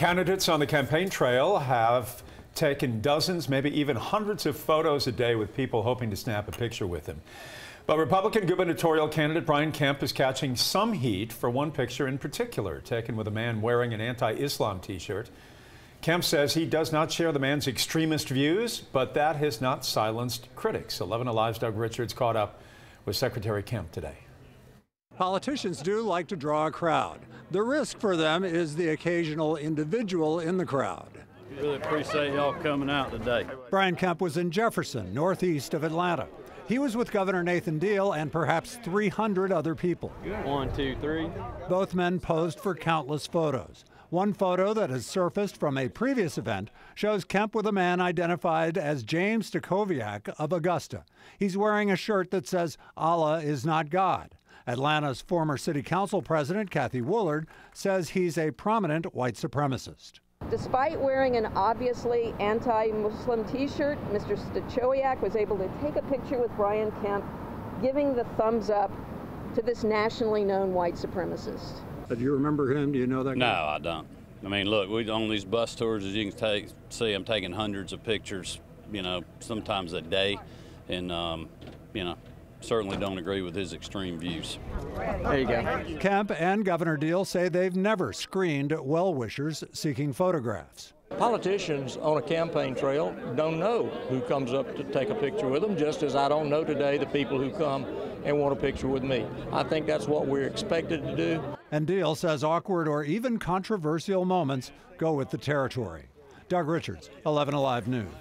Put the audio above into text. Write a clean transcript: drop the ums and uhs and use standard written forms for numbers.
Candidates on the campaign trail have taken dozens, maybe even hundreds of photos a day with people hoping to snap a picture with him. But Republican gubernatorial candidate Brian Kemp is catching some heat for one picture in particular, taken with a man wearing an anti-Islam t-shirt. Kemp says he does not share the man's extremist views, but that has not silenced critics. 11 Alive's Doug Richards caught up with Secretary Kemp today. Politicians do like to draw a crowd. The risk for them is the occasional individual in the crowd. Really appreciate y'all coming out today. Brian Kemp was in Jefferson, northeast of Atlanta. He was with Governor Nathan Deal and perhaps 300 other people. 1, 2, 3. Both men posed for countless photos. One photo that has surfaced from a previous event shows Kemp with a man identified as James Stachowiak of Augusta. He's wearing a shirt that says, "Allah is not God." Atlanta's former city council president, Kathy Woolard, says he's a prominent white supremacist. Despite wearing an obviously anti-Muslim t-shirt, Mr. Stachowiak was able to take a picture with Brian Kemp, giving the thumbs up to this nationally known white supremacist. Do you remember him? Do you know that guy? No, I don't. I mean, look, we on these bus tours, as you can see, I'm taking hundreds of pictures, sometimes a day, and, certainly don't agree with his extreme views. There you go. Kemp and Governor Deal say they've never screened well-wishers seeking photographs. Politicians on a campaign trail don't know who comes up to take a picture with them, just as I don't know today the people who come and want a picture with me. I think that's what we're expected to do. And Deal says awkward or even controversial moments go with the territory. Doug Richards, 11 Alive News.